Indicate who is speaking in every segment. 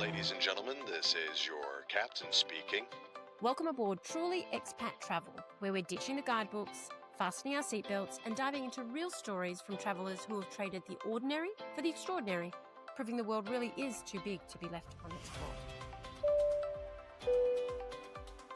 Speaker 1: Ladies and gentlemen, this is your captain speaking.
Speaker 2: Welcome aboard Truly Expat Travel, where we're ditching the guidebooks, fastening our seatbelts, and diving into real stories from travellers who have traded the ordinary for the extraordinary, proving the world really is too big to be left unexplored.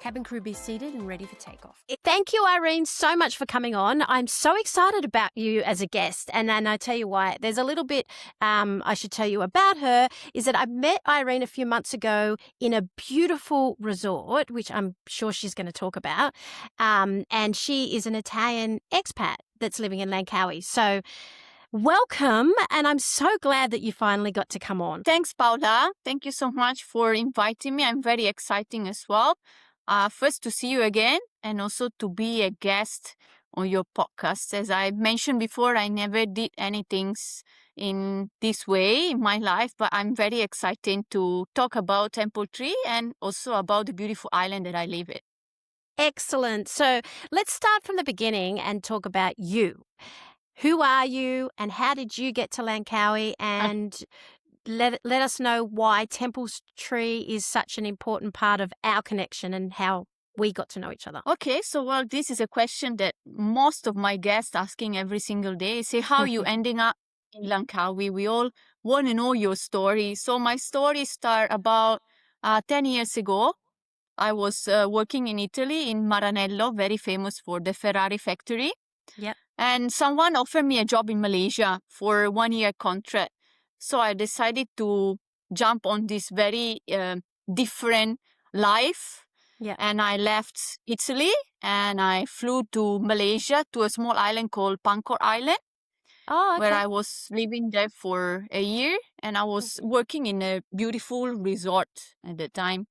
Speaker 2: Cabin crew, be seated and ready for takeoff.
Speaker 3: Thank you, Irene, so much for coming on. I'm so excited about you as a guest. And I tell you why. There's a little bit I should tell you about her, is that I met Irene a few months ago in a beautiful resort, which I'm sure she's going to talk about. And she is an Italian expat that's living in Langkawi. So welcome, and I'm so glad that you finally got to come on.
Speaker 4: Thanks, Paula. Thank you so much for inviting me. I'm very exciting as well. First to see you again and also to be a guest on your podcast. As I mentioned before, I never did anything in this way in my life, but I'm very excited to talk about Temple Tree and also about the beautiful island that I live in.
Speaker 3: Excellent. So let's start from the beginning and talk about you. Who are you and how did you get to Langkawi? And let us know why Temple Tree is such an important part of our connection and how we got to know each other.
Speaker 4: Okay, so this is a question that most of my guests asking every single day. Say, how you ending up in Langkawi? We all want to know your story. So my story started about 10 years ago. I was working in Italy, in Maranello, very famous for the Ferrari factory.
Speaker 3: Yep.
Speaker 4: And someone offered me a job in Malaysia for a 1-year contract. So I decided to jump on this very different life.
Speaker 3: Yeah.
Speaker 4: And I left Italy and I flew to Malaysia, to a small island called Pankor Island.
Speaker 3: Oh, okay.
Speaker 4: Where I was living there for a year. And I was working in a beautiful resort at the time.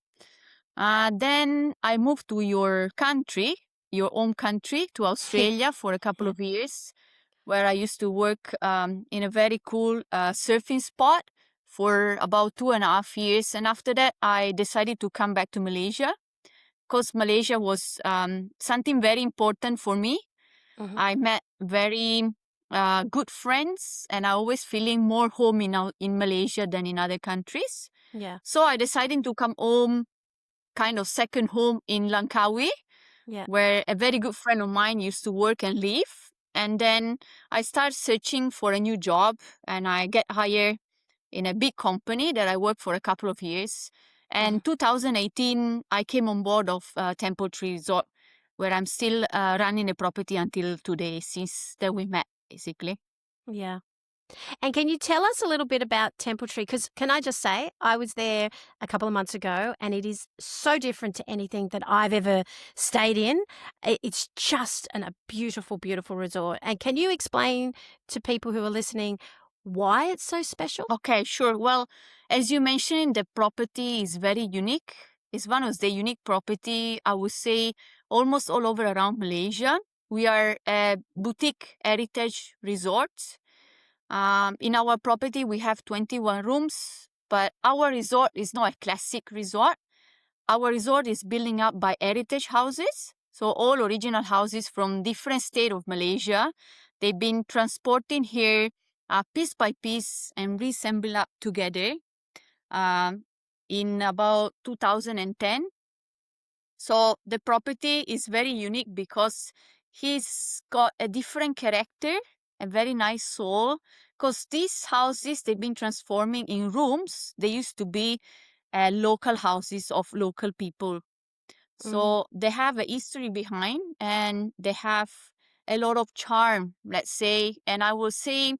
Speaker 4: Then I moved to your country, your own country, to Australia for a couple of years, where I used to work in a very cool surfing spot for about 2.5 years. And after that, I decided to come back to Malaysia because Malaysia was something very important for me.
Speaker 3: Mm-hmm.
Speaker 4: I met very good friends and I always feeling more home in Malaysia than in other countries.
Speaker 3: Yeah.
Speaker 4: So I decided to come home, kind of second home in Langkawi, where a very good friend of mine used to work and live. And then I started searching for a new job and I get hired in a big company that I worked for a couple of years. And 2018, I came on board of Temple Tree Resort, where I'm still running the property until today, since that we met, basically.
Speaker 3: Yeah. And can you tell us a little bit about Temple Tree? Because can I just say, I was there a couple of months ago and it is so different to anything that I've ever stayed in. It's just a beautiful, beautiful resort. And can you explain to people who are listening why it's so special?
Speaker 4: Okay, sure. Well, as you mentioned, the property is very unique. It's one of the unique property, I would say, almost all over around Malaysia. We are a boutique heritage resort. In our property, we have 21 rooms, but our resort is not a classic resort. Our resort is building up by heritage houses. So all original houses from different state of Malaysia. They've been transporting here piece by piece and reassembled up together in about 2010. So the property is very unique because he's got a different character, a very nice soul, because these houses, they've been transforming in rooms. They used to be local houses of local people. So they have a history behind and they have a lot of charm, let's say. And I will say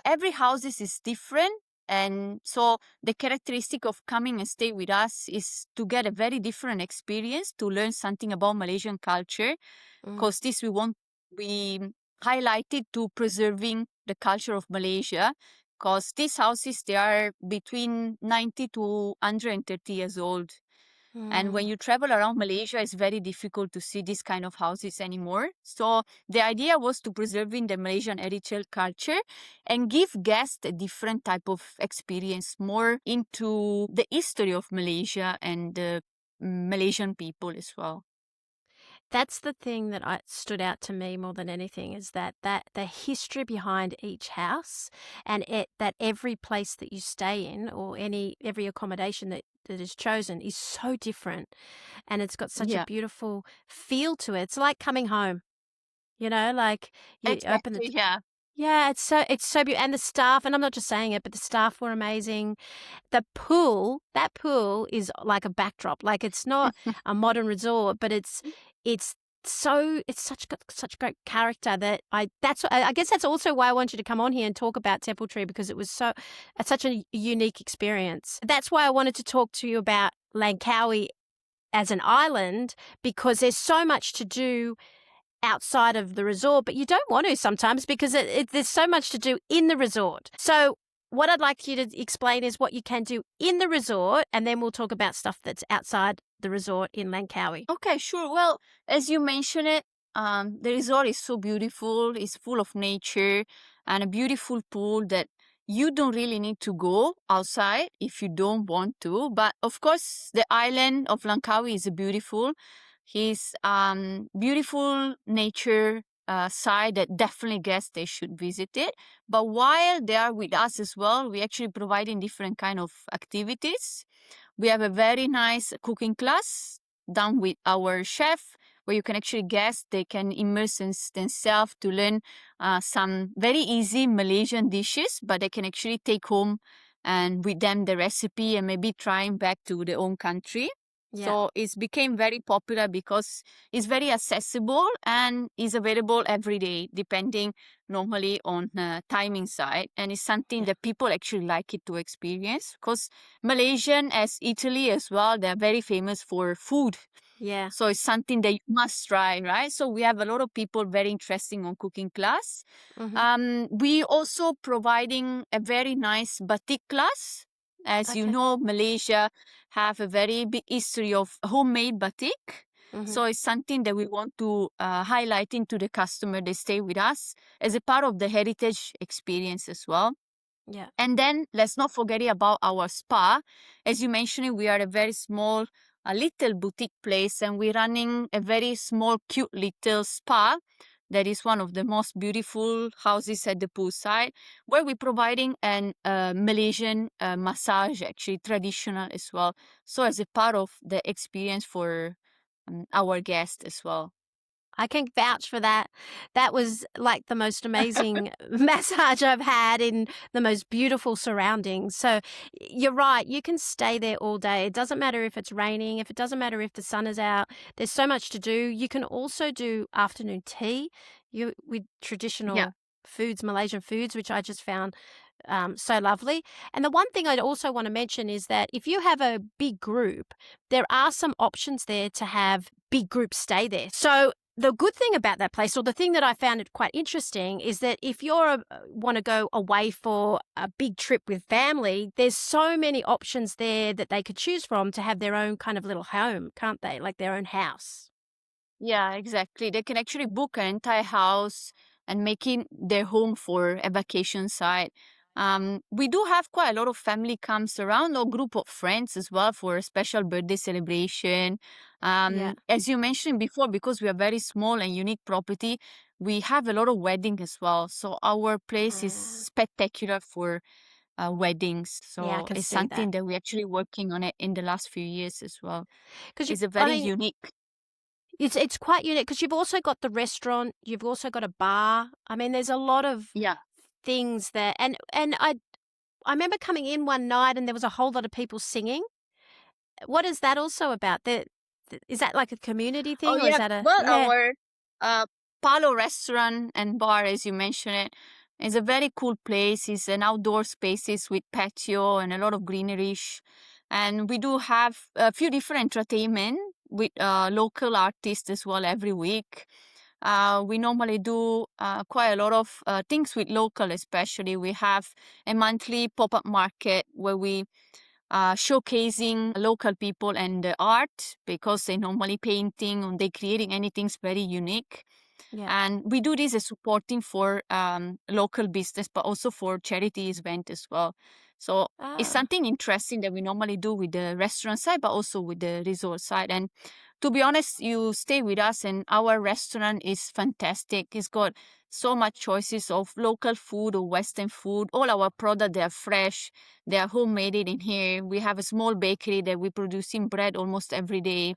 Speaker 4: every house is different. And so the characteristic of coming and stay with us is to get a very different experience, to learn something about Malaysian culture, because this we highlighted to preserving the culture of Malaysia, because these houses, they are between 90 to 130 years old. And when you travel around Malaysia, it's very difficult to see this kind of houses anymore. So the idea was to preserving the Malaysian heritage culture and give guests a different type of experience, more into the history of Malaysia and the Malaysian people as well.
Speaker 3: That's the thing that stood out to me more than anything, is that the history behind each house, and that every place that you stay in, or every accommodation that is chosen, is so different, and it's got such a
Speaker 4: Yeah,
Speaker 3: beautiful feel to it. It's like coming home, like you open
Speaker 4: exactly. Yeah.
Speaker 3: yeah, it's so beautiful. And the staff, and I'm not just saying it, but the staff were amazing. That pool is like a backdrop. Like, it's not a modern resort, but it's such great character that I guess that's also why I want you to come on here and talk about Temple Tree, because it's such a unique experience. That's why I wanted to talk to you about Langkawi as an island, because there's so much to do outside of the resort, but you don't want to sometimes, because there's so much to do in the resort. So what I'd like you to explain is what you can do in the resort, and then we'll talk about stuff that's outside the resort in Langkawi.
Speaker 4: Okay, sure. Well, as you mentioned it, the resort is so beautiful. It's full of nature and a beautiful pool that you don't really need to go outside if you don't want to. But of course, the island of Langkawi is beautiful. His beautiful nature side that definitely guests they should visit it. But while they are with us as well, we actually providing different kind of activities. We have a very nice cooking class done with our chef, where you can actually guests they can immerse themselves to learn some very easy Malaysian dishes, but they can actually take home and with them the recipe and maybe trying back to their own country.
Speaker 3: Yeah.
Speaker 4: So it's became very popular because it's very accessible and is available every day, depending normally on timing side. And it's something that people actually like it to experience, because Malaysian as Italy as well, they're very famous for food.
Speaker 3: Yeah.
Speaker 4: So it's something that you must try, right? So we have a lot of people very interesting on cooking class. We also providing a very nice batik class. As you
Speaker 3: Okay.
Speaker 4: know, Malaysia have a very big history of homemade batik.
Speaker 3: Mhm.
Speaker 4: So it's something that we want to highlight into the customer. They stay with us as a part of the heritage experience as well.
Speaker 3: Yeah.
Speaker 4: And then let's not forget about our spa. As you mentioned, we are a very small, a little boutique place, and we're running a very small, cute little spa. That is one of the most beautiful houses at the poolside, where we're providing an Malaysian massage, actually traditional as well. So as a part of the experience for our guests as well.
Speaker 3: I can vouch for that. That was like the most amazing massage I've had in the most beautiful surroundings. So you're right. You can stay there all day. It doesn't matter if it's raining, it doesn't matter if the sun is out. There's so much to do. You can also do afternoon tea with traditional foods, Malaysian foods, which I just found so lovely. And the one thing I'd also want to mention is that if you have a big group, there are some options there to have big groups stay there. So the good thing about that place, or the thing that I found it quite interesting, is that if you want to go away for a big trip with family, there's so many options there that they could choose from to have their own kind of little home, can't they? Like their own house.
Speaker 4: Yeah, exactly. They can actually book an entire house and make it their home for a vacation site. We do have quite a lot of family comes around, or group of friends as well, for a special birthday celebration. As you mentioned before, because we are very small and unique property, we have a lot of wedding as well. So our place is spectacular for weddings. So
Speaker 3: Yeah, I can
Speaker 4: it's
Speaker 3: see
Speaker 4: something
Speaker 3: that.
Speaker 4: that we're actually working on it in the last few years as well.
Speaker 3: Because
Speaker 4: It's a very unique.
Speaker 3: It's quite unique, because you've also got the restaurant, you've also got a bar. I mean, there's a lot of things there, and I remember coming in one night and there was a whole lot of people singing. What is that also about? Is that like a community thing, or is that
Speaker 4: our Palo restaurant and bar, as you mentioned it, is a very cool place. It's an outdoor spaces with patio and a lot of greenery. And we do have a few different entertainment with local artists as well every week. We normally do quite a lot of things with local, especially. We have a monthly pop-up market where we showcasing local people and the art, because they normally painting or they creating anything very unique. And we do this as supporting for local business, but also for charity event as well. So it's something interesting that we normally do with the restaurant side, but also with the resort side. And to be honest, you stay with us and our restaurant is fantastic. It's got so much choices of local food or Western food. All our products, they are fresh. They are homemade in here. We have a small bakery that we producing bread almost every day.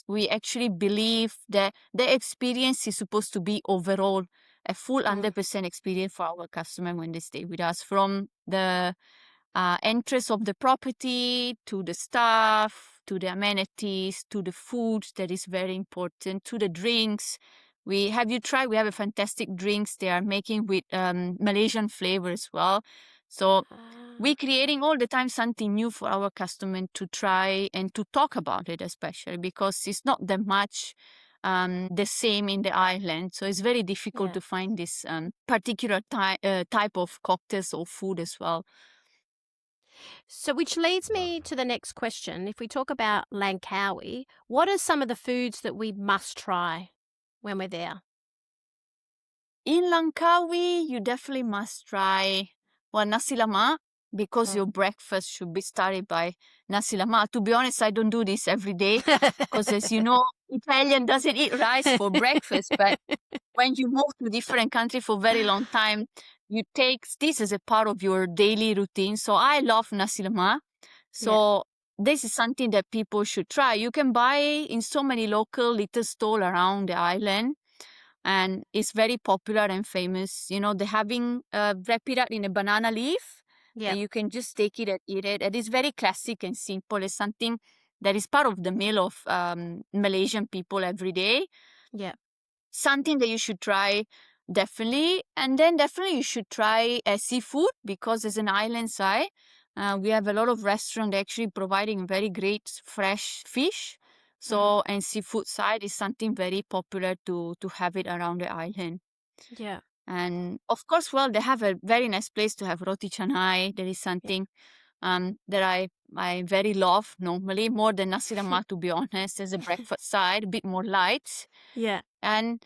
Speaker 4: We actually believe that the experience is supposed to be overall a full 100% experience for our customer when they stay with us, from the entrance of the property to the staff, to the amenities, to the food that is very important, to the drinks. Have you tried? We have a fantastic drinks they are making with Malaysian flavor as well. So we're creating all the time something new for our customer to try and to talk about it, especially because it's not that much the same in the island. So it's very difficult to find this particular type of cocktails or food as well.
Speaker 3: So, which leads me to the next question. If we talk about Langkawi, what are some of the foods that we must try when we're there?
Speaker 4: In Langkawi, you definitely must try nasi lemak, because your breakfast should be started by nasi lemak. To be honest, I don't do this every day because, as you know, Italian doesn't eat rice for breakfast. But when you move to different country for a very long time, you take this as a part of your daily routine. So I love nasi lemak. So this is something that people should try. You can buy in so many local little stores around the island. And it's very popular and famous. You know, they're having wrap it up in a banana leaf.
Speaker 3: Yeah.
Speaker 4: And you can just take it and eat it. And it's very classic and simple. It's something that is part of the meal of Malaysian people every day.
Speaker 3: Yeah.
Speaker 4: Something that you should try, definitely. And then definitely you should try seafood, because as an island side, we have a lot of restaurants actually providing very great fresh fish. So, and seafood side is something very popular to have it around the island.
Speaker 3: Yeah.
Speaker 4: And of course, well, they have a very nice place to have roti canai. That is something that I very love normally, more than nasi lemak, to be honest, as a breakfast side, a bit more light.
Speaker 3: Yeah.
Speaker 4: And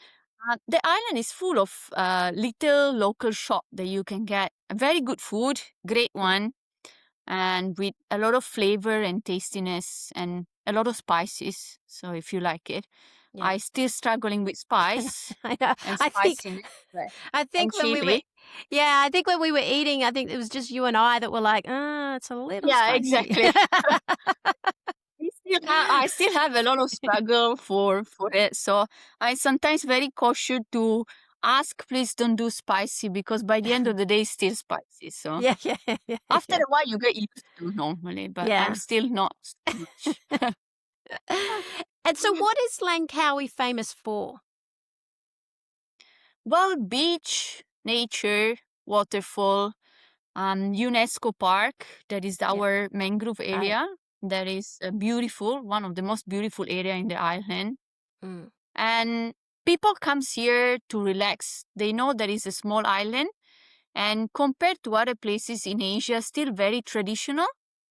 Speaker 4: the island is full of little local shop that you can get very good food, great one, and with a lot of flavor and tastiness and a lot of spices. So if you like it, I still struggling with spice
Speaker 3: I know.
Speaker 4: and
Speaker 3: I think
Speaker 4: spiciness.
Speaker 3: I think
Speaker 4: and
Speaker 3: when we were
Speaker 4: chili.
Speaker 3: I think when we were eating, I think it was just you and I that were like, it's a little
Speaker 4: Yeah,
Speaker 3: spicy.
Speaker 4: exactly. I still have a lot of struggle for it. So I sometimes very cautious to ask, please don't do spicy, because by the end of the day, it's still spicy. So
Speaker 3: Yeah.
Speaker 4: after a while, you get used to normally, but
Speaker 3: Yeah.
Speaker 4: I'm still not so much.
Speaker 3: And so, what is Langkawi famous for?
Speaker 4: Well, beach, nature, waterfall, UNESCO Park, that is our mangrove area. That is beautiful, one of the most beautiful area in the island. And people comes here to relax. They know that it's a small island, and compared to other places in Asia, still very traditional.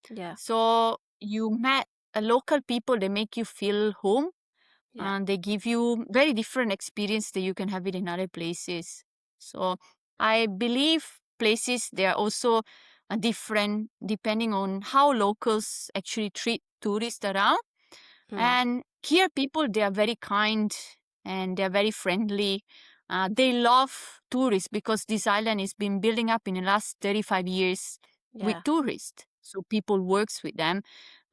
Speaker 3: Yeah.
Speaker 4: So you met a local people, they make you feel home. And they give you very different experience that you can have it in other places. So I believe places, they are also different depending on how locals actually treat tourists around. And here people, they are very kind and they are very friendly. They love tourists because this island has been building up in the last 35 years with tourists. So people works with them.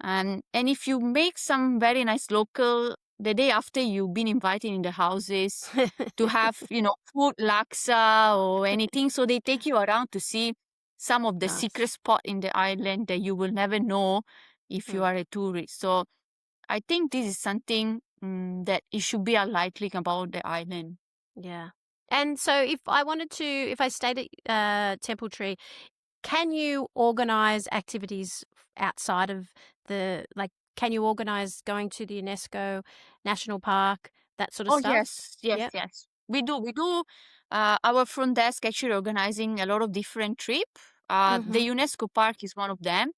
Speaker 4: And if you make some very nice local, the day after you've been invited in the houses to have, food laksa or anything. So they take you around to see some of the secret spot in the island that you will never know if you are a tourist. So I think this is something that it should be unlikely about the island.
Speaker 3: Yeah. And so if I stayed at Temple Tree, can you organize activities outside of can you organize going to the UNESCO National Park, that sort of stuff?
Speaker 4: Yes. We do. Our front desk actually organizing a lot of different trips. The UNESCO Park is one of them.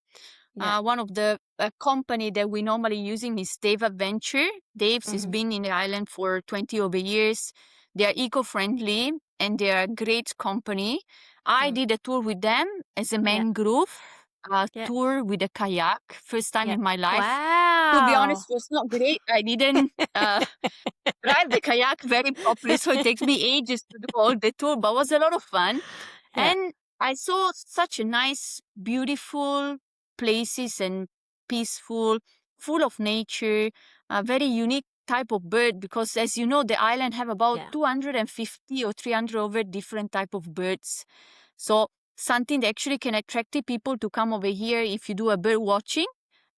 Speaker 4: One of the company that we normally using is Dave Adventure. Dave's has been in the island for 20 over years. They are eco-friendly and they are a great company. I did a tour with them as a mangrove tour with a kayak. First time in my life.
Speaker 3: Wow.
Speaker 4: To be
Speaker 3: Wow.
Speaker 4: honest, was not great. I didn't drive the kayak very properly, so it takes me ages to do all the tour, but it was a lot of fun.
Speaker 3: Yeah.
Speaker 4: And I saw such a nice, beautiful places and peaceful, full of nature, a very unique type of bird because as you know, the island have about
Speaker 3: Yeah.
Speaker 4: 250 or 300 over different type of birds. So something that actually can attract people to come over here if you do a bird watching.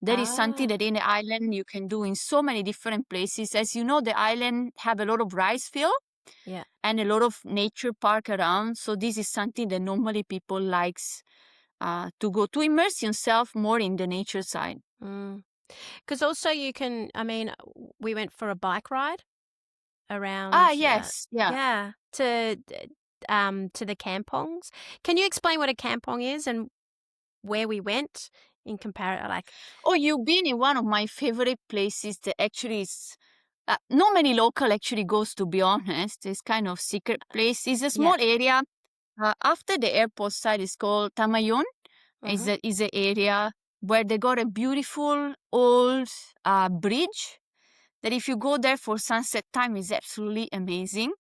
Speaker 4: That is something
Speaker 3: Ah.
Speaker 4: that in the island you can do in so many different places. As you know, the island have a lot of rice field
Speaker 3: Yeah.
Speaker 4: and a lot of nature park around. So this is something that normally people likes to go to immerse yourself more in the nature side.
Speaker 3: Because also you can, I mean, we went for a bike ride around,
Speaker 4: Yes, yeah.
Speaker 3: yeah, to the kampongs. Can you explain what a kampong is and where we went in comparison? Like,
Speaker 4: Oh, you've been in one of my favorite places that actually is not many local actually goes, to be honest. It's kind of secret place. It's a small area. After the airport side is called Tamayon. Is a area where they got a beautiful old bridge that if you go there for sunset time is absolutely amazing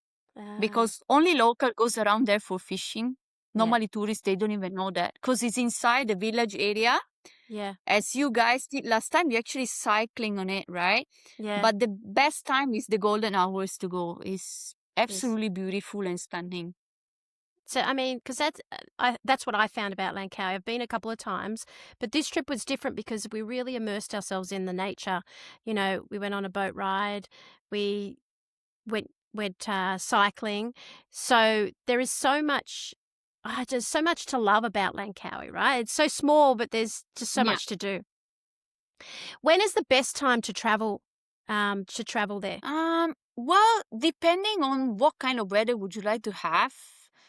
Speaker 4: because only local goes around there for fishing. Normally tourists, they don't even know that because it's inside the village area.
Speaker 3: yeah,
Speaker 4: As you guys did last time, you're actually cycling on it, right?
Speaker 3: yeah.
Speaker 4: But the best time is the golden hours to go. It's absolutely beautiful and stunning.
Speaker 3: So, I mean, because that's what I found about Langkawi. I've been a couple of times, but this trip was different because we really immersed ourselves in the nature. You know, we went on a boat ride, we went cycling. So there is so much, there's so much to love about Langkawi, right? It's so small, but there's just so much to do. When is the best time to travel there?
Speaker 4: Well, depending on what kind of weather would you like to have.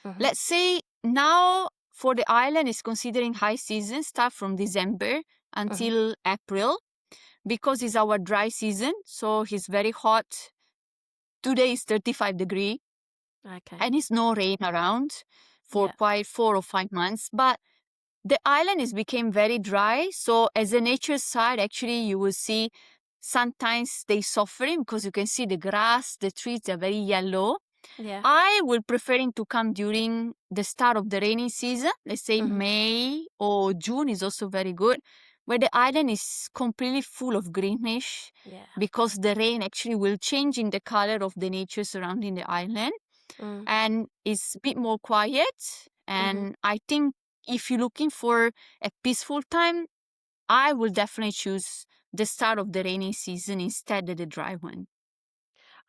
Speaker 3: Mhm.
Speaker 4: Let's say now for the island is considering high season, start from December until April because it's our dry season. So it's very hot. Today is 35 degree
Speaker 3: Okay.
Speaker 4: and it's no rain around for quite 4 or 5 months. But the island is became very dry. So as a nature side, actually you will see sometimes they suffering because you can see the grass, the trees are very yellow.
Speaker 3: Yeah.
Speaker 4: I would preferring to come during the start of the rainy season. Let's say May or June is also very good, where the island is completely full of greenish because the rain actually will change in the color of the nature surrounding the island and it's a bit more quiet. And I think if you're looking for a peaceful time, I will definitely choose the start of the rainy season instead of the dry one.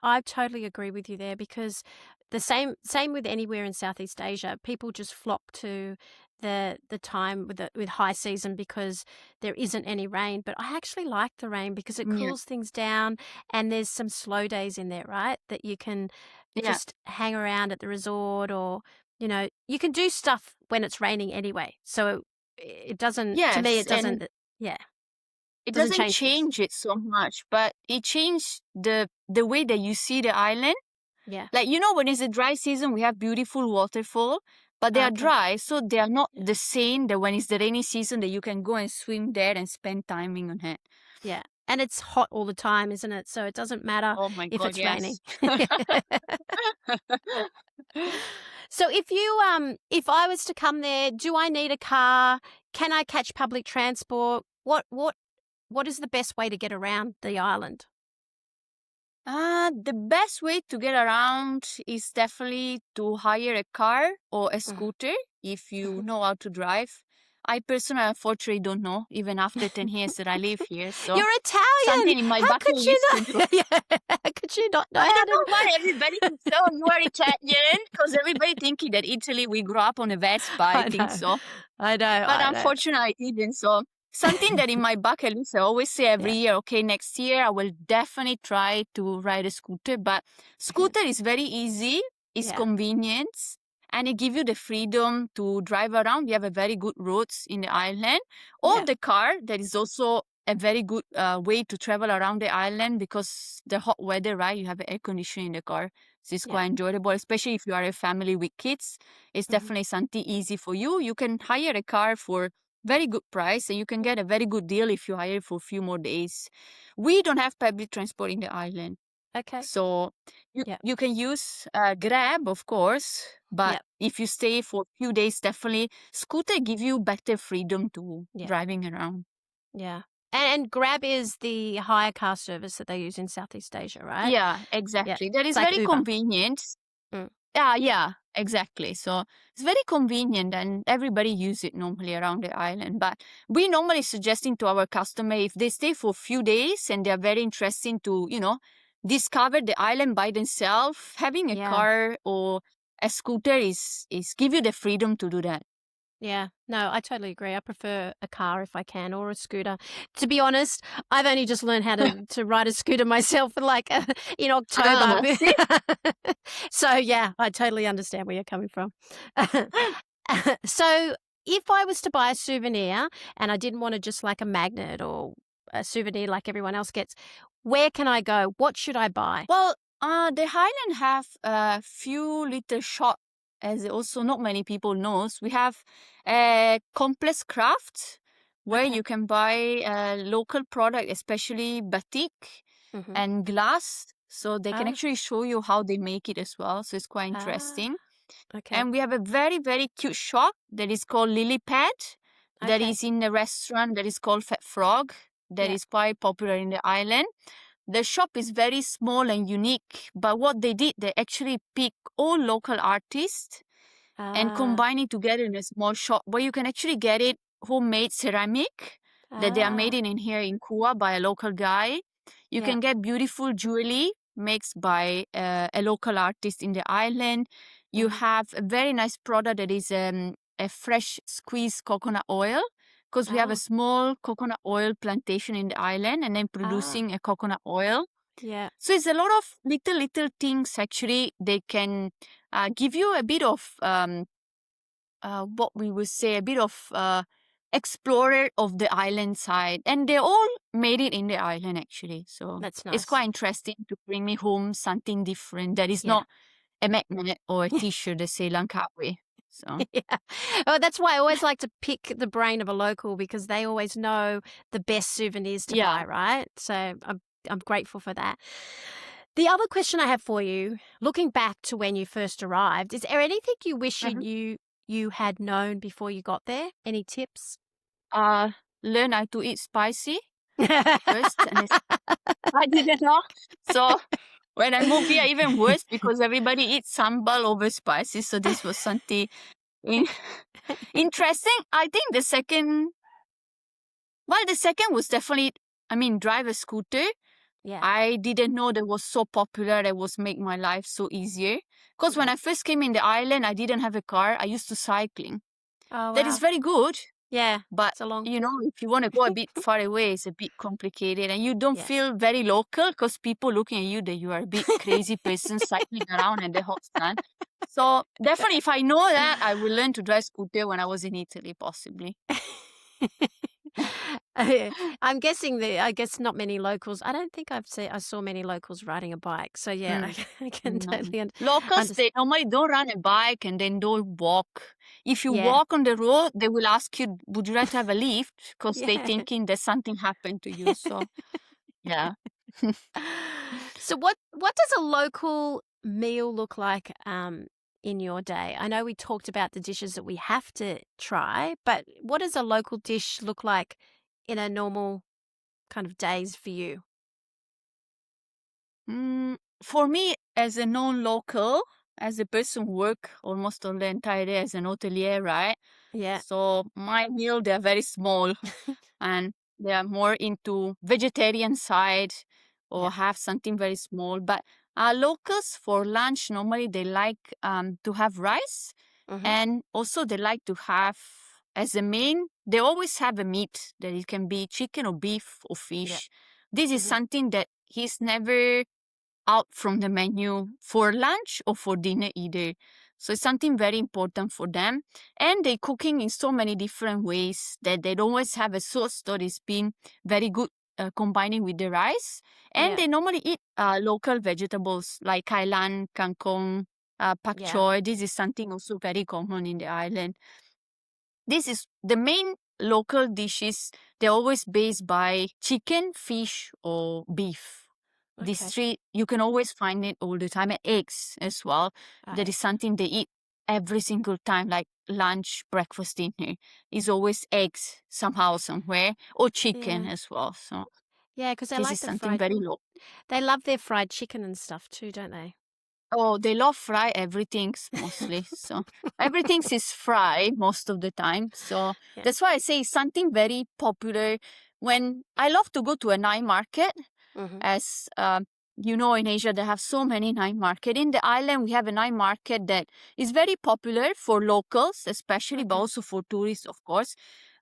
Speaker 3: I totally agree with you there because the same with anywhere in Southeast Asia. People just flock to the time with high season because there isn't any rain. But I actually like the rain because it cools things down and there's some slow days in there, right? That you can just hang around at the resort or, you know, you can do stuff when it's raining anyway. So it doesn't, to me, it doesn't,
Speaker 4: It
Speaker 3: doesn't
Speaker 4: doesn't
Speaker 3: change
Speaker 4: change it so much, but it changed the way that you see the island.
Speaker 3: Yeah.
Speaker 4: Like, you know, when it's a dry season, we have beautiful waterfall, but they are dry, so they are not the same that when it's the rainy season that you can go and swim there and spend timing on it.
Speaker 3: Yeah. And it's hot all the time, isn't it? So it doesn't matter
Speaker 4: Oh my
Speaker 3: if
Speaker 4: God,
Speaker 3: it's
Speaker 4: yes.
Speaker 3: raining. So if I was to come there, do I need a car? Can I catch public transport? What is the best way to get around the island?
Speaker 4: The best way to get around is definitely to hire a car or a scooter if you know how to drive. I personally, unfortunately, don't know, even after 10 years that I live here. So
Speaker 3: You're Italian.
Speaker 4: something in my
Speaker 3: How
Speaker 4: bucket
Speaker 3: could you
Speaker 4: list.
Speaker 3: not? How could you not know
Speaker 4: I
Speaker 3: how
Speaker 4: don't know
Speaker 3: to?
Speaker 4: why everybody thinks so. You are Italian because everybody thinking that Italy we grew up on a Vespa. I think so.
Speaker 3: I know.
Speaker 4: But
Speaker 3: I know.
Speaker 4: unfortunately, I didn't. So something that in my bucket list, I always say every year, okay, next year I will definitely try to ride a scooter. But scooter is very easy. It's convenient. And it gives you the freedom to drive around. You have a very good roads in the island. Or the car, that is also a very good way to travel around the island because the hot weather, right? You have air conditioning in the car. So it's quite enjoyable, especially if you are a family with kids. It's definitely something easy for you. You can hire a car for very good price, and you can get a very good deal if you hire for a few more days. We don't have public transport in the island.
Speaker 3: Okay.
Speaker 4: So
Speaker 3: Yep.
Speaker 4: you can use Grab, of course, but
Speaker 3: Yep.
Speaker 4: if you stay for a few days, definitely scooter give you better freedom to
Speaker 3: Yeah.
Speaker 4: driving around.
Speaker 3: Yeah. And Grab is the hire car service that they use in Southeast Asia, right?
Speaker 4: Yeah, exactly. That
Speaker 3: It's
Speaker 4: is
Speaker 3: like
Speaker 4: very
Speaker 3: Uber.
Speaker 4: convenient.
Speaker 3: Mm.
Speaker 4: Yeah, exactly. So it's very convenient and everybody use it normally around the island. But we normally suggesting to our customer if they stay for a few days and they're very interested to, discover the island by themselves, having a
Speaker 3: Yeah.
Speaker 4: car or a scooter is give you the freedom to do that.
Speaker 3: Yeah, no, I totally agree. I prefer a car if I can, or a scooter. To be honest, I've only just learned how to ride a scooter myself, like in October.
Speaker 4: See?
Speaker 3: So yeah, I totally understand where you're coming from. So if I was to buy a souvenir and I didn't want to just like a magnet or a souvenir like everyone else gets, where can I go? What should I buy?
Speaker 4: Well, the Highland have a few little shop, as also not many people knows. We have a complex craft where
Speaker 3: Okay.
Speaker 4: you can buy a local product, especially batik
Speaker 3: Mhm.
Speaker 4: and glass. So they can
Speaker 3: Ah.
Speaker 4: actually show you how they make it as well. So it's quite
Speaker 3: Ah,
Speaker 4: interesting.
Speaker 3: okay.
Speaker 4: And we have a very, very cute shop that is called Lily Pad. That
Speaker 3: Okay.
Speaker 4: is in a restaurant that is called Fat Frog. That
Speaker 3: Yeah.
Speaker 4: is quite popular in the island. The shop is very small and unique, but what they did, they actually pick all local artists and
Speaker 3: Ah,
Speaker 4: combine it together in a small shop where you can actually get it homemade ceramic that they are made
Speaker 3: ah,
Speaker 4: in here in Kua by a local guy. You
Speaker 3: yeah.
Speaker 4: can get beautiful jewelry mixed by a local artist in the island. You
Speaker 3: Mhm.
Speaker 4: have a very nice product that is a fresh squeezed coconut oil, because we have a
Speaker 3: Ah,
Speaker 4: small coconut oil plantation in the island and then
Speaker 3: ah,
Speaker 4: producing a coconut oil.
Speaker 3: yeah.
Speaker 4: So it's a lot of little things actually. They can give you a bit of what we would say, a bit of explorer of the island side, and they all made it in the island actually. So
Speaker 3: That's
Speaker 4: it's
Speaker 3: nice.
Speaker 4: quite interesting to bring me home something different that is
Speaker 3: Yeah.
Speaker 4: not a magnet or a T-shirt that say Langkawi. So
Speaker 3: Yeah. Oh, that's why I always like to pick the brain of a local because they always know the best souvenirs to
Speaker 4: yeah.
Speaker 3: buy, right? So I'm grateful for that. The other question I have for you, looking back to when you first arrived, is there anything you wish you
Speaker 4: Mhm.
Speaker 3: knew you had known before you got there? Any tips?
Speaker 4: Learn how to eat spicy first, and I didn't know. So when I moved here, even worse because everybody eats sambal over spicy. So this was something interesting. I think the second was definitely, drive a scooter.
Speaker 3: Yeah.
Speaker 4: I didn't know that was so popular. That was make my life so easier. Because when I first came in the island, I didn't have a car. I used to cycling.
Speaker 3: Oh,
Speaker 4: That
Speaker 3: wow.
Speaker 4: is very good.
Speaker 3: Yeah.
Speaker 4: But,
Speaker 3: It's a long.
Speaker 4: if you want to go a bit far away, it's a bit complicated. And you don't
Speaker 3: Yeah.
Speaker 4: feel very local because people looking at you that you are a bit crazy person cycling around in the hot sun. So definitely, if I know that, I will learn to drive scooter when I was in Italy, possibly.
Speaker 3: I'm guessing that I guess not many locals. I don't think I saw many locals riding a bike. So yeah,
Speaker 4: Mm.
Speaker 3: I can
Speaker 4: No.
Speaker 3: totally
Speaker 4: Locals,
Speaker 3: understand.
Speaker 4: they normally don't run a bike and then don't walk. If you
Speaker 3: Yeah.
Speaker 4: walk on the road, they will ask you, would you like to have a lift? Because they
Speaker 3: Yeah.
Speaker 4: thinking that something happened to you. So, yeah.
Speaker 3: So what does a local meal look like in your day? I know we talked about the dishes that we have to try, but what does a local dish look like in a normal kind of days for you?
Speaker 4: For me, as a non-local, as a person who work almost all the entire day as an hotelier, right?
Speaker 3: Yeah.
Speaker 4: So my meal, they're very small and they are more into vegetarian side or
Speaker 3: Yeah.
Speaker 4: have something very small. But locals for lunch, normally they like to have rice,
Speaker 3: Mhm.
Speaker 4: and also they like to have as a main, they always have a meat that it can be chicken or beef or fish. This is
Speaker 3: Mhm.
Speaker 4: something that he's never out from the menu for lunch or for dinner either. So it's something very important for them. And they cooking in so many different ways that they don't always have a sauce that is being very good combining with the rice. And
Speaker 3: Yeah.
Speaker 4: they normally eat local vegetables like kailan, kangkong, pak
Speaker 3: Yeah.
Speaker 4: choy. This is something also very common in the island. This is the main local dishes, they're always based by chicken, fish, or beef. These
Speaker 3: Okay.
Speaker 4: three, you can always find it all the time. And eggs as well. That is
Speaker 3: Eggs.
Speaker 4: something they eat every single time, like lunch, breakfast, dinner. Is always eggs somehow, somewhere, or chicken
Speaker 3: Yeah.
Speaker 4: as well. So
Speaker 3: Yeah, because they
Speaker 4: this
Speaker 3: like
Speaker 4: is
Speaker 3: the
Speaker 4: something
Speaker 3: fried.
Speaker 4: very local.
Speaker 3: They love their fried chicken and stuff too, don't they?
Speaker 4: Oh, they love fry everything's mostly. So everything's is fried most of the time. So
Speaker 3: Yeah.
Speaker 4: that's why I say it's something very popular. When I love to go to a night market,
Speaker 3: Mm-hmm.
Speaker 4: as you know, in Asia they have so many night market. In the island, we have a night market that is very popular for locals, especially, but
Speaker 3: Okay.
Speaker 4: also for tourists, of course.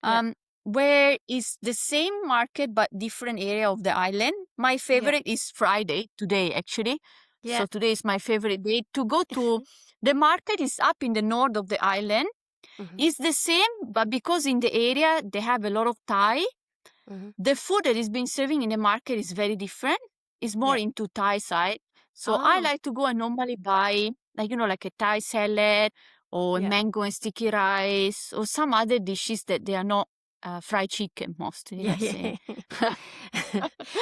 Speaker 3: Yeah.
Speaker 4: Where is the same market but different area of the island. My favorite is Friday today, actually.
Speaker 3: Yeah.
Speaker 4: So today is my favorite day to go to. The market is up in the north of the island.
Speaker 3: Mm-hmm.
Speaker 4: It's the same, but because in the area they have a lot of Thai,
Speaker 3: Mm-hmm.
Speaker 4: the food that is being serving in the market is very different. It's more
Speaker 3: Yeah.
Speaker 4: into Thai side. So I
Speaker 3: Oh.
Speaker 4: like to go and normally buy, like, like a Thai salad or
Speaker 3: Yeah.
Speaker 4: mango and sticky rice or some other dishes that they are not fried chicken mostly,
Speaker 3: Yeah.
Speaker 4: let's say.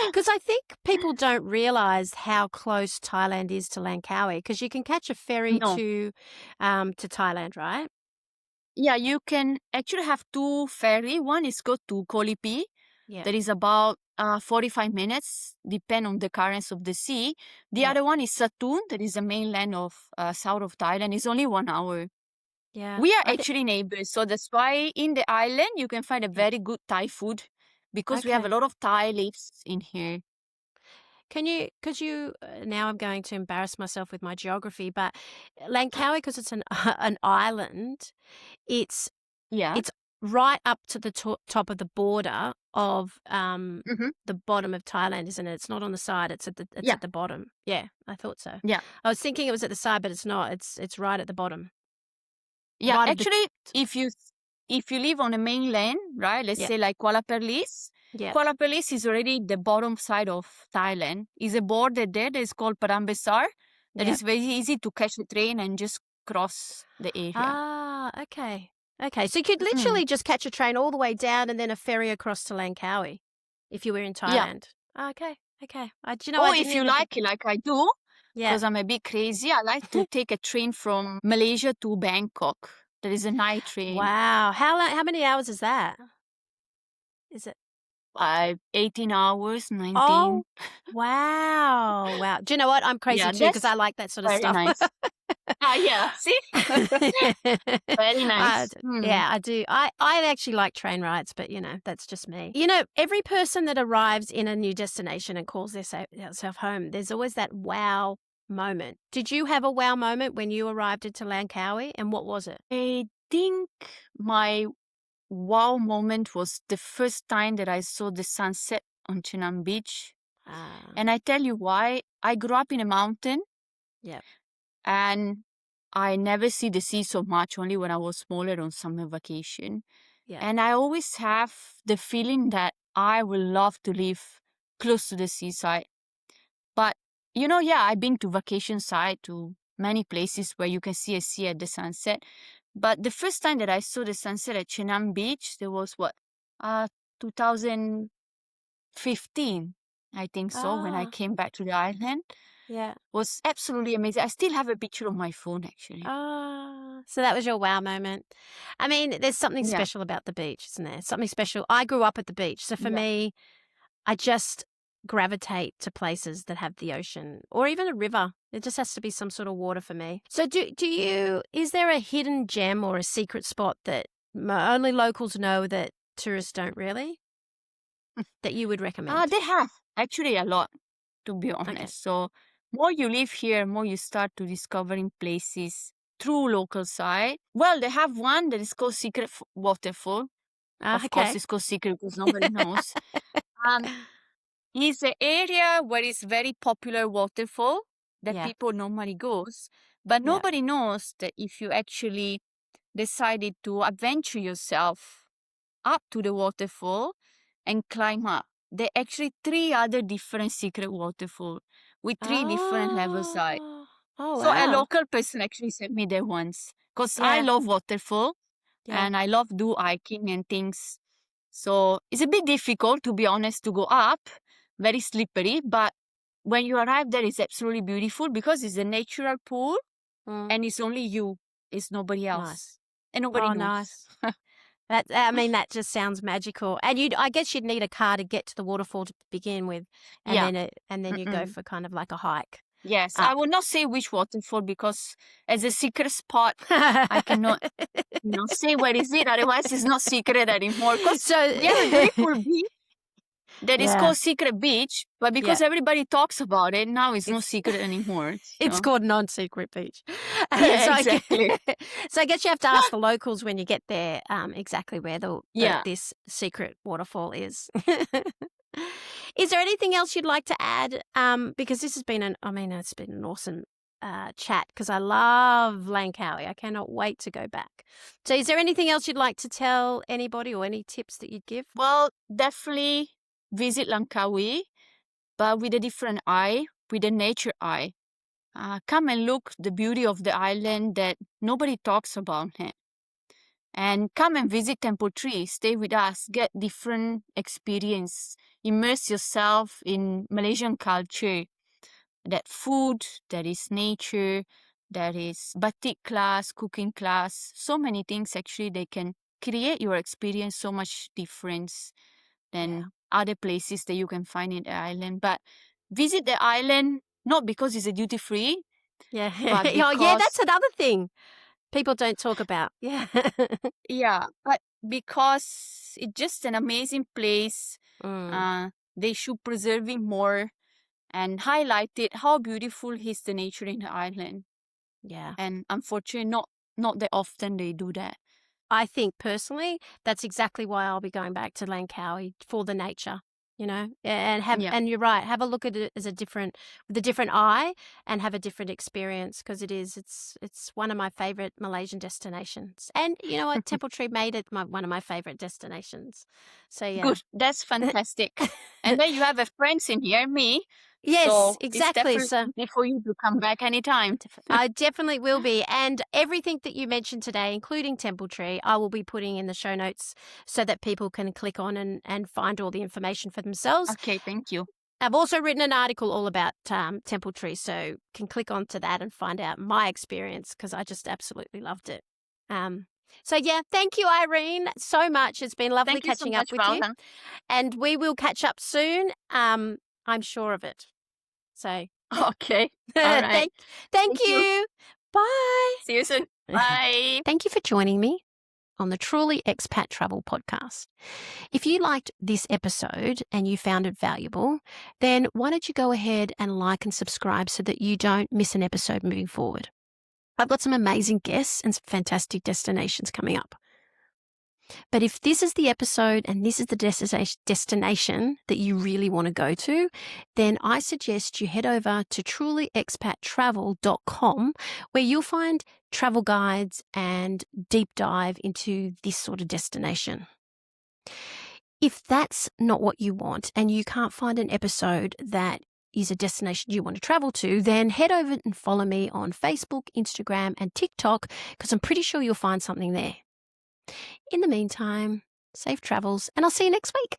Speaker 3: Because I think people don't realize how close Thailand is to Langkawi. Because you can catch a ferry
Speaker 4: No.
Speaker 3: to Thailand, right?
Speaker 4: Yeah, you can actually have two ferry. One is go to Koh Lipi.
Speaker 3: Yeah.
Speaker 4: That is about 45 minutes, depend on the currents of the sea. The
Speaker 3: Yeah.
Speaker 4: other one is Satun, that is the mainland of south of Thailand. It's only 1 hour.
Speaker 3: Yeah.
Speaker 4: We are
Speaker 3: I think.
Speaker 4: actually neighbors, so that's why in the island you can find a very good Thai food because we have a
Speaker 3: Okay.
Speaker 4: lot of Thai lives in here.
Speaker 3: Can you? Because you. Now I'm going to embarrass myself with my geography, but Langkawi, because it's an an island, it's
Speaker 4: Yeah.
Speaker 3: it's right up to the top of the border of
Speaker 4: Mm-hmm.
Speaker 3: the bottom of Thailand, isn't it? It's not on the side. It's
Speaker 4: Yeah.
Speaker 3: at the bottom. Yeah, I thought so.
Speaker 4: Yeah.
Speaker 3: I was thinking it was at the side, but it's not. It's right at the bottom.
Speaker 4: Yeah.
Speaker 3: Right of the.
Speaker 4: Actually, if you live on the mainland, right? Let's
Speaker 3: Yeah.
Speaker 4: say like Kuala Perlis.
Speaker 3: Yeah.
Speaker 4: Kuala Perlis is already the bottom side of Thailand. Is a border there that is called Padang Besar. That
Speaker 3: Yeah.
Speaker 4: is very easy to catch a train and just cross the area.
Speaker 3: Ah, okay. Okay. So you could
Speaker 4: Mm.
Speaker 3: literally just catch a train all the way down and then a ferry across to Langkawi if you were in
Speaker 4: Yeah.
Speaker 3: Thailand. Ah, okay. Okay. Do you know, I
Speaker 4: Or
Speaker 3: didn't
Speaker 4: if you
Speaker 3: even
Speaker 4: like it, like I do,
Speaker 3: Yeah.
Speaker 4: because I'm a bit crazy, I like to take a train from Malaysia to Bangkok. There is a night train.
Speaker 3: Wow. How many hours is that? Is it?
Speaker 4: 18 hours, 19.
Speaker 3: Oh, wow. Wow. Do you know what? I'm crazy
Speaker 4: Yeah,
Speaker 3: too because
Speaker 4: that's
Speaker 3: I like that sort of
Speaker 4: very
Speaker 3: stuff.
Speaker 4: nice. Yeah, see? Very nice.
Speaker 3: Yeah, I do. I actually like train rides, but that's just me. Every person that arrives in a new destination and calls themselves home, there's always that wow moment. Did you have a wow moment when you arrived into Langkawi, and what was it?
Speaker 4: I think my wow moment was the first time that I saw the sunset on Chenam Beach. And I tell you why. I grew up in a mountain.
Speaker 3: Yeah.
Speaker 4: And I never see the sea so much, only when I was smaller on summer vacation.
Speaker 3: Yeah.
Speaker 4: And I always have the feeling that I will love to live close to the seaside. But, I've been to vacation site to many places where you can see a sea at the sunset. But the first time that I saw the sunset at Chenam Beach, there was 2015, I think so, when I
Speaker 3: Ah.
Speaker 4: came back to the island.
Speaker 3: Yeah.
Speaker 4: Was absolutely amazing. I still have a picture on my phone, actually.
Speaker 3: So that was your wow moment. I mean, there's something
Speaker 4: Yeah.
Speaker 3: special about the beach, isn't there? Something special. I grew up at the beach, so for
Speaker 4: Yeah.
Speaker 3: me, I just gravitate to places that have the ocean or even a river. It just has to be some sort of water for me. So is there a hidden gem or a secret spot that only locals know that tourists don't really, that you would recommend?
Speaker 4: They have actually a lot, to be honest.
Speaker 3: Okay.
Speaker 4: So more you live here, more you start to discovering places through local side. Well, they have one that is called Secret Waterfall. Of course, it's called Secret because nobody knows. It's an area where it's very popular waterfall that
Speaker 3: Yeah.
Speaker 4: people normally goes, but
Speaker 3: Yeah.
Speaker 4: nobody knows that if you actually decided to adventure yourself up to the waterfall and climb up, there are actually 3 other different secret waterfall with 3 different levels side.
Speaker 3: Oh,
Speaker 4: So a
Speaker 3: wow.
Speaker 4: local person actually sent me there once because I
Speaker 3: Yeah.
Speaker 4: love waterfall
Speaker 3: Yeah.
Speaker 4: and I love do hiking and things. So it's a bit difficult, to be honest, to go up, very slippery. But when you arrive there, it's absolutely beautiful because it's a natural pool and it's only you. It's nobody else.
Speaker 3: Nice.
Speaker 4: And nobody knows.
Speaker 3: Nice. That just sounds magical. And I guess you'd need a car to get to the waterfall to begin with, and then you go for kind of like a hike.
Speaker 4: Yes, I will not say which waterfall because as a secret spot, I cannot say where is it. Otherwise, it's not secret anymore. So we have a very cool beach that is called Secret Beach, but because everybody talks about it, now it's not secret anymore.
Speaker 3: It's called Non-Secret Beach.
Speaker 4: Yeah, exactly.
Speaker 3: So I guess you have to ask the locals when you get there exactly where this secret waterfall is. Is there anything else you'd like to add? Because this has been it's been an awesome chat because I love Langkawi. I cannot wait to go back. So is there anything else you'd like to tell anybody or any tips that you'd give?
Speaker 4: Well, definitely visit Langkawi, but with a different eye, with a nature eye. Come and look the beauty of the island that nobody talks about. And come and visit Temple Tree. Stay with us. Get different experience. Immerse yourself in Malaysian culture. That food, that is nature, that is batik class, cooking class. So many things actually they can create your experience so much difference than other places that you can find in the island. But visit the island not because it's a duty free.
Speaker 3: Yeah.
Speaker 4: But
Speaker 3: that's another thing people don't talk about. Yeah.
Speaker 4: Yeah, but because it's just an amazing place, they should preserve it more and highlight it, how beautiful is the nature in the island.
Speaker 3: Yeah.
Speaker 4: And unfortunately, not that often they do that.
Speaker 3: I think personally, that's exactly why I'll be going back to Langkawi for the nature, and you're right, have a look at it with a different eye and have a different experience because it's one of my favorite Malaysian destinations. And you know what? Temple Tree made it one of my favorite destinations. So yeah.
Speaker 4: Good. That's fantastic. And then you have a friends in here, me.
Speaker 3: Yes,
Speaker 4: so
Speaker 3: exactly.
Speaker 4: It's definitely for you to come back anytime.
Speaker 3: I definitely will be. And everything that you mentioned today, including Temple Tree, I will be putting in the show notes so that people can click on and find all the information for themselves.
Speaker 4: Okay, thank you.
Speaker 3: I've also written an article all about Temple Tree, so can click onto that and find out my experience because I just absolutely loved it. So yeah, thank you, Irene, so much. It's been lovely catching up with you. And we will catch up soon. I'm sure of it. So
Speaker 4: okay. All right.
Speaker 3: Thank you. Bye.
Speaker 4: See you soon. Bye.
Speaker 3: Thank you for joining me on the Truly Expat Travel podcast. If you liked this episode and you found it valuable, then why don't you go ahead and like and subscribe so that you don't miss an episode moving forward. I've got some amazing guests and some fantastic destinations coming up. But if this is the episode and this is the destination that you really want to go to, then I suggest you head over to trulyexpattravel.com where you'll find travel guides and deep dive into this sort of destination. If that's not what you want and you can't find an episode that is a destination you want to travel to, then head over and follow me on Facebook, Instagram, and TikTok because I'm pretty sure you'll find something there. In the meantime, safe travels, and I'll see you next week.